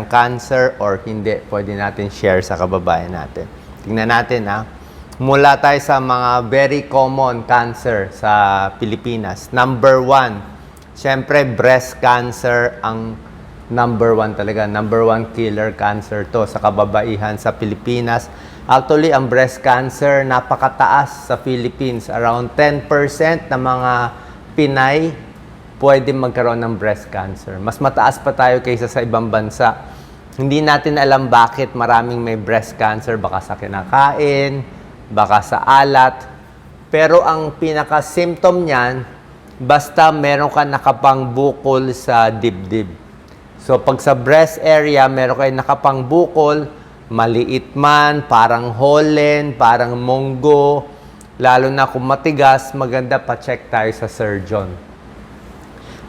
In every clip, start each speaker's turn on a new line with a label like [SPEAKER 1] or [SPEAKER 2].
[SPEAKER 1] ng cancer or hindi, pwede natin share sa kababayan natin. Tingnan natin Mula tayo sa mga very common cancer sa Pilipinas. Number 1, syempre breast cancer ang number 1 talaga. Number 1 killer cancer to sa kababaihan sa Pilipinas. Actually, ang breast cancer napakataas sa Philippines. Around 10% ng mga Pinay pwede magkaroon ng breast cancer. Mas mataas pa tayo kaysa sa ibang bansa. Hindi natin alam bakit maraming may breast cancer. Baka sa kinakain, baka sa alat. Pero ang pinaka-symptom niyan, basta meron ka nakapangbukol sa dibdib. So pag sa breast area, meron kayo nakapangbukol, maliit man, parang holen, parang monggo, lalo na kung matigas, maganda pa-check tayo sa surgeon.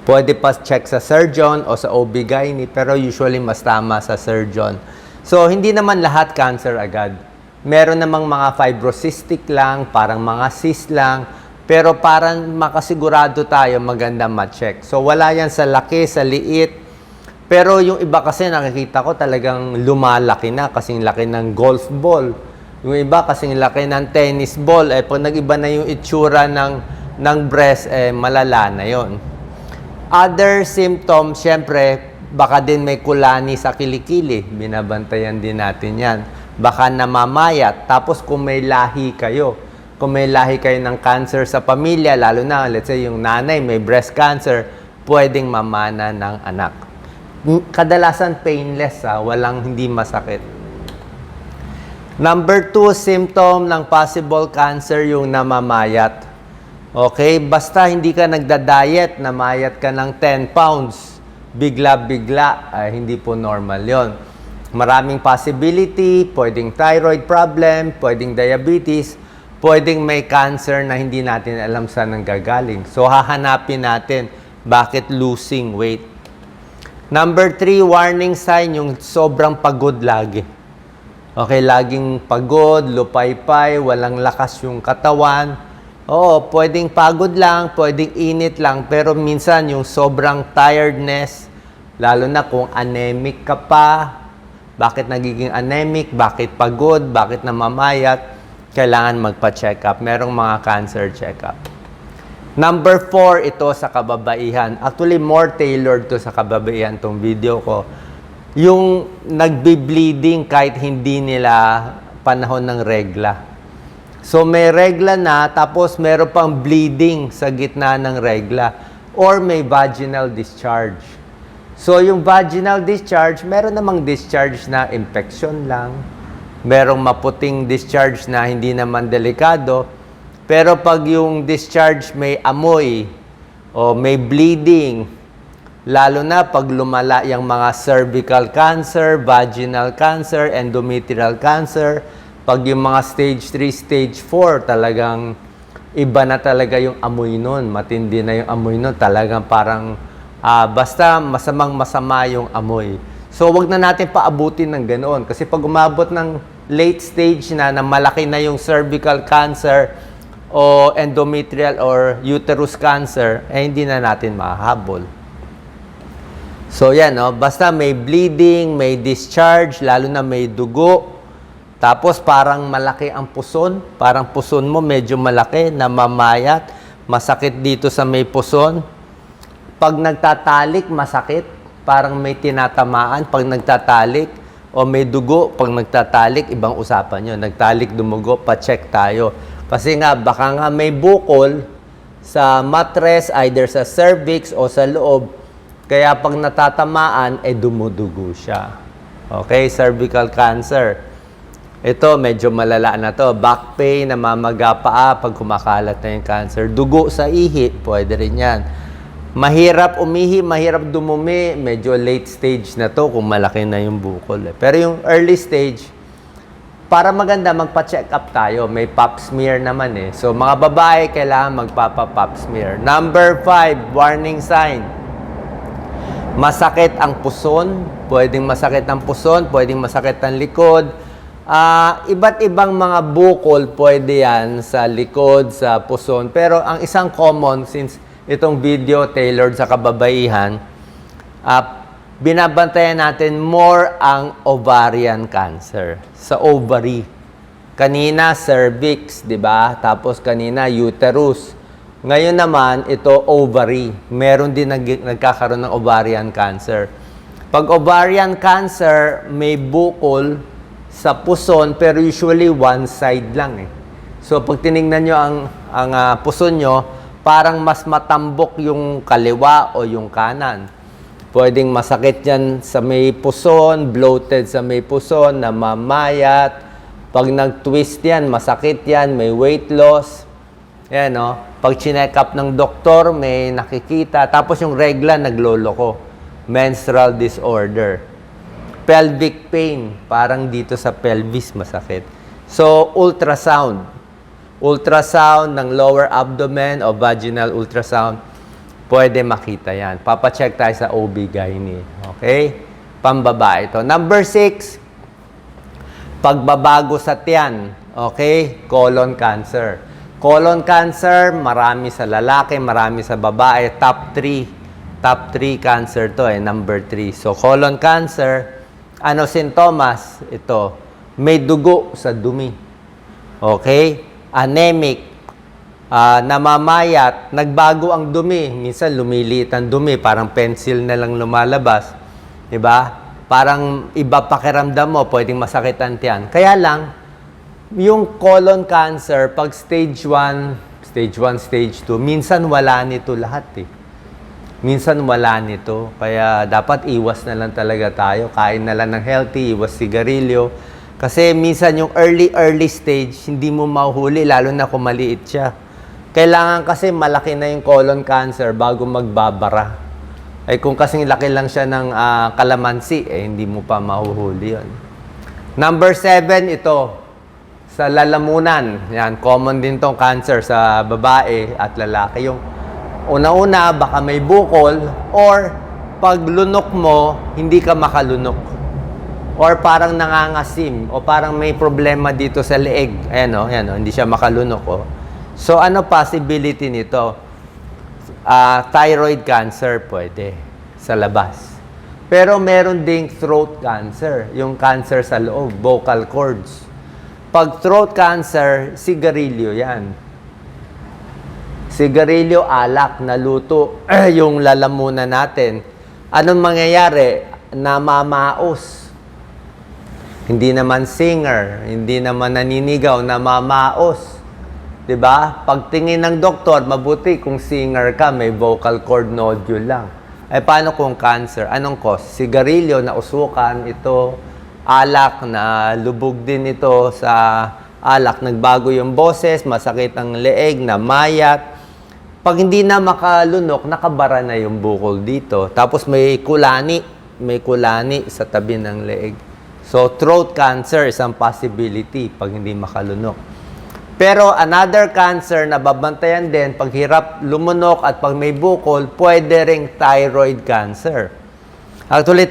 [SPEAKER 1] Pwede pa-check sa surgeon o sa OB-GYN, pero usually mas tama sa surgeon. So, hindi naman lahat cancer agad. Meron namang mga fibrocystic lang, parang mga cyst lang, pero parang makasigurado tayo, maganda ma-check. So, wala yan sa laki, sa liit. Pero yung iba kasi nakikita ko talagang lumalaki na, kasing laki ng golf ball. Yung iba kasing laki ng tennis ball. Pag nag-iba na yung itsura ng breast, malala na yon. Other symptoms, syempre, baka din may kulani sa kilikili. Binabantayan din natin yan. Baka namamayat. Tapos kung may lahi kayo, kung may lahi kayo ng cancer sa pamilya, lalo na, let's say, yung nanay may breast cancer, pwedeng mamana ng anak. Kadalasan painless, walang hindi masakit. Number 2 symptom ng possible cancer, yung namamayat. Okay, basta hindi ka nagda-diet, namayat ka ng 10 pounds, bigla-bigla, hindi po normal yon. Maraming possibility, pwedeng thyroid problem, pwedeng diabetes, pwedeng may cancer na hindi natin alam saan nanggagaling. So, hahanapin natin bakit losing weight. Number 3, warning sign, yung sobrang pagod lagi. Okay, laging pagod, lupaypay, walang lakas yung katawan. Oo, pwedeng pagod lang, pwedeng init lang, pero minsan yung sobrang tiredness, lalo na kung anemic ka pa, bakit nagiging anemic, bakit pagod, bakit namamayat, kailangan magpa-check up. Merong mga cancer check-up. Number 4, ito sa kababaihan. Actually, more tailored to sa kababaihan tong video ko. Yung nagbi-bleeding kahit hindi nila panahon ng regla. So, may regla na, tapos meron pang bleeding sa gitna ng regla. Or may vaginal discharge. So, yung vaginal discharge, meron namang discharge na infection lang. Merong maputing discharge na hindi naman delikado. Pero pag yung discharge may amoy o may bleeding, lalo na pag lumala yung mga cervical cancer, vaginal cancer, endometrial cancer, pag yung mga stage 3, stage 4, talagang iba na talaga yung amoy nun. Matindi na yung amoy nun. Talagang parang basta masamang-masama yung amoy. So, wag na natin paabutin ng ganoon. Kasi pag umabot ng late stage na malaki na yung cervical cancer o endometrial or uterus cancer, hindi na natin mahahabol. So, yan, basta may bleeding, may discharge, lalo na may dugo. Tapos parang malaki ang puson, parang puson mo medyo malaki, namamayat, masakit dito sa may puson. Pag nagtatalik, masakit, parang may tinatamaan pag nagtatalik, o may dugo pag nagtatalik, ibang usapan yun. Nagtalik, dumugo, pa-check tayo. Kasi nga, baka nga may bukol sa mattress, either sa cervix o sa loob, kaya pag natatamaan, dumudugo siya. Okay, cervical cancer. Ito, medyo malala na to. Back pain, namamaga paa pag kumakalat na yung cancer. Dugo sa ihi, pwede rin yan. Mahirap umihi, mahirap dumumi. Medyo late stage na to kung malaki na yung bukol. Pero yung early stage, para maganda, magpa-check up tayo. May pap smear naman So, mga babae, kailangan magpapa-pap smear. Number 5, warning sign. Masakit ang puson. Pwedeng masakit ang puson, pwedeng masakit ang likod. Iba't ibang mga bukol pwede yan sa likod, sa puson. Pero ang isang common, since itong video tailored sa kababaihan, binabantayan natin more ang ovarian cancer. Sa ovary. Kanina, cervix, di ba? Tapos kanina, uterus. Ngayon naman, ito ovary. Meron din nagkakaroon ng ovarian cancer. Pag ovarian cancer, may bukol sa puson, pero usually one side lang eh. So, pag tinignan nyo ang puson nyo, parang mas matambok yung kaliwa o yung kanan. Pwedeng masakit yan sa may puson, bloated sa may puson, namamayat. Pag nag-twist yan, masakit yan, may weight loss. Yan, no? Pag chinek up ng doktor, may nakikita. Tapos yung regla, nagloloko. Menstrual disorder. Pelvic pain, parang dito sa pelvis masakit. So, ultrasound. Ultrasound ng lower abdomen o vaginal ultrasound, pwede makita yan. Papacheck tayo sa OB-GYN. Okay? Pambabae ito. Number 6, pagbabago sa tiyan. Okay? Colon cancer. Colon cancer, marami sa lalaki, marami sa babae. Top 3 cancer to eh, number 3. So, colon cancer, ano sintomas? Ito, may dugo sa dumi. Okay? Anemic. Namamayat, nagbago ang dumi. Minsan lumiliit ang dumi, parang pencil na lang lumalabas. 'Di ba? Parang iba pakiramdam mo, pwedeng masakit ang tiyan. Kaya lang, yung colon cancer, pag stage 1, stage 2, minsan wala nito lahat eh. Minsan wala nito. Kaya dapat iwas na lang talaga tayo. Kain na lang ng healthy, iwas sigarilyo. Kasi minsan yung early stage, hindi mo mahuhuli, lalo na kung maliit siya. Kailangan kasi malaki na yung colon cancer bago magbabara. Ay kung kasing laki lang siya ng kalamansi, hindi mo pa mahuhuli yun. Number 7, ito. Sa lalamunan. Yan, common din tong cancer sa babae at lalaki. Yung una-una, baka may bukol or pag lunok mo, hindi ka makalunok. Or parang nangangasim o parang may problema dito sa leeg. Ayan o, hindi siya makalunok o. So, ano possibility nito? Thyroid cancer pwede sa labas. Pero meron ding throat cancer, yung cancer sa loob, vocal cords. Pag throat cancer, sigarilyo yan. Sigarilyo, alak, naluto, yung lalamunan natin. Anong mangyayari? Namamaos. Hindi naman singer, hindi naman naninigaw, namamaos. 'Di ba? Pagtingin ng doktor, mabuti kung singer ka, may vocal cord nodule lang. Ay paano kung cancer? Anong cause? Sigarilyo na usukan, ito, alak na lubog din ito sa alak, nagbago yung boses, masakit ang leeg, namayat. Pag hindi na makalunok, nakabara na yung bukol dito. Tapos may kulani sa tabi ng leeg. So, throat cancer is ang possibility pag hindi makalunok. Pero another cancer na babantayan din, pag hirap lumunok at pag may bukol, pwede ring thyroid cancer. Actually,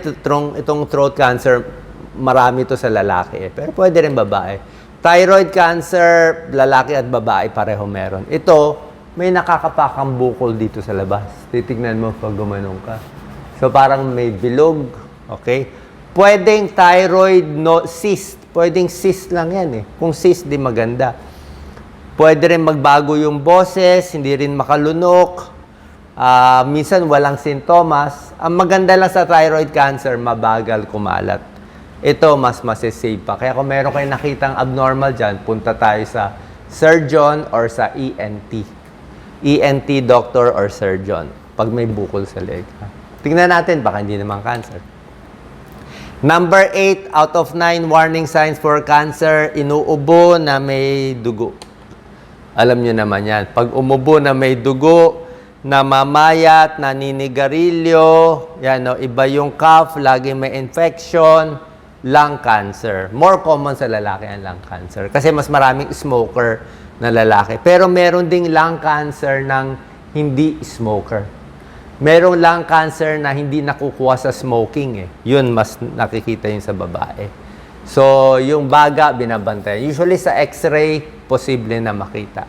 [SPEAKER 1] itong throat cancer, marami ito sa lalaki. Pero pwede rin babae. Thyroid cancer, lalaki at babae, pareho meron. Ito, may nakakapakang bukol dito sa labas. Titignan mo pag gumanong ka. So, parang may bilog. Okay? Pwedeng thyroid cyst. Pwedeng cyst lang yan eh. Kung cyst, di maganda. Pwede rin magbago yung boses, hindi rin makalunok. Minsan walang sintomas. Ang maganda lang sa thyroid cancer, mabagal kumalat. Ito, mas masisave pa. Kaya kung meron kayong nakitang abnormal dyan, punta tayo sa surgeon or sa ENT. ENT doctor or surgeon. Pag may bukol sa leg. Tingnan natin, baka hindi naman cancer. Number 8, out of 9 warning signs for cancer, inuubo na may dugo. Alam nyo naman yan. Pag umubo na may dugo, namamayat, naninigarilyo, yan, no, iba yung cough, lagi may infection, lung cancer. More common sa lalaki ang lung cancer. Kasi mas maraming smoker na lalaki. Pero meron ding lung cancer ng hindi smoker. Merong lung cancer na hindi nakukuha sa smoking eh. Yun, mas nakikita yun sa babae. So, yung baga, binabantayan. Usually sa x-ray, posible na makita.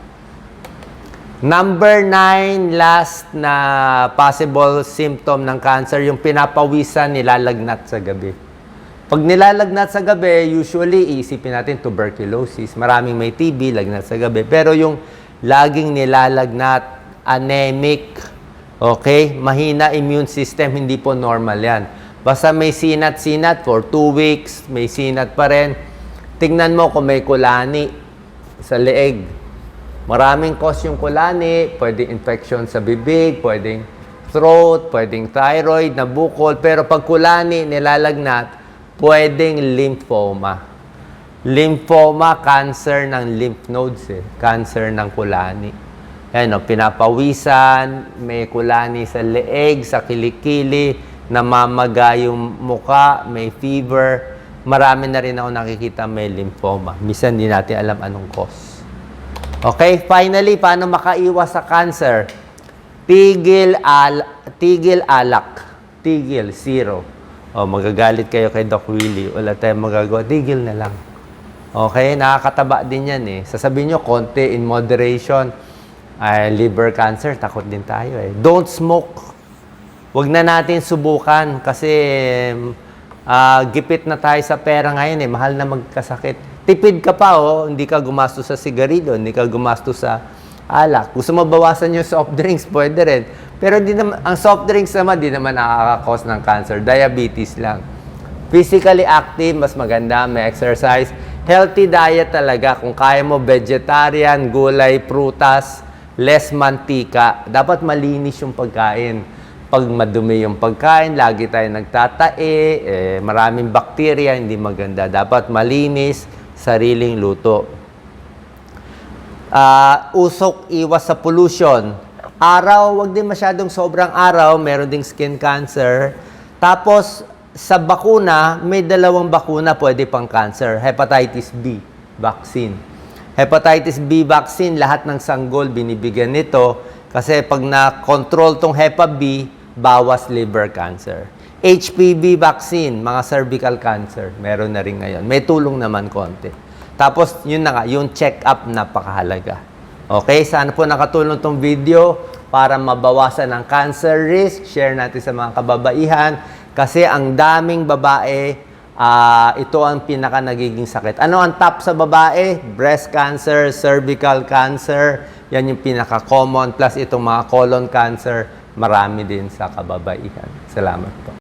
[SPEAKER 1] Number 9, last na possible symptom ng cancer, yung pinapawisan, nilalagnat sa gabi. Pag nilalagnat sa gabi, usually iisipin natin tuberculosis. Maraming may TB, lagnat sa gabi. Pero yung laging nilalagnat, anemic, okay? Mahina immune system, hindi po normal yan. Basta may sinat-sinat for 2 weeks, may sinat pa rin. Tingnan mo kung may kulani sa leeg. Maraming cause yung kulani, pwedeng infection sa bibig, pwedeng throat, pwedeng thyroid, nabukol. Pero pag kulani, nilalagnat, pwedeng lymphoma. Lymphoma, cancer ng lymph nodes Cancer ng kulani. Ayan, pinapawisan, may kulani sa leeg, sa kilikili, namamaga yung muka, may fever. Marami na rin ako nakikita may lymphoma. Minsan hindi natin alam anong cause. Okay, finally, paano makaiwas sa cancer? Tigil alak. Tigil, 0. Magagalit kayo kay Doc Willie. Wala tayong magagawa. Tigil na lang. Okay, nakakataba din yan Sasabihin nyo, konti, in moderation. Liver cancer, takot din tayo Don't smoke. Huwag na natin subukan kasi gipit na tayo sa pera ngayon Mahal na magkasakit. Tipid ka pa hindi ka gumastos sa sigarilyo, hindi ka gumastos sa alak. Gusto mo bawasan yung soft drinks, pwede rin. Pero di naman, ang soft drinks naman, di naman nakaka-cause ng cancer. Diabetes lang. Physically active, mas maganda, may exercise. Healthy diet talaga. Kung kaya mo, vegetarian, gulay, prutas, less mantika. Dapat malinis yung pagkain. Pag madumi yung pagkain, lagi tayo nagtatae, maraming bakterya, hindi maganda. Dapat malinis, sariling luto. Usok, iwas sa pollution. Araw, wag din masyadong sobrang araw, meron ding skin cancer. Tapos, sa bakuna, may 2 bakuna pwede pang cancer. Hepatitis B vaccine. Hepatitis B vaccine, lahat ng sanggol binibigyan nito kasi pag na-control tong Hepa B, bawas liver cancer. HPV vaccine, mga cervical cancer, meron na rin ngayon. May tulong naman konti. Tapos, yun na nga, yung check-up napakahalaga. Okay, sana po nakatulong tong video para mabawasan ang cancer risk. Share natin sa mga kababaihan kasi ang daming babae, ito ang pinaka nagiging sakit. Ano ang top sa babae? Breast cancer, cervical cancer, yan yung pinaka-common. Plus itong mga colon cancer, marami din sa kababaihan. Salamat po.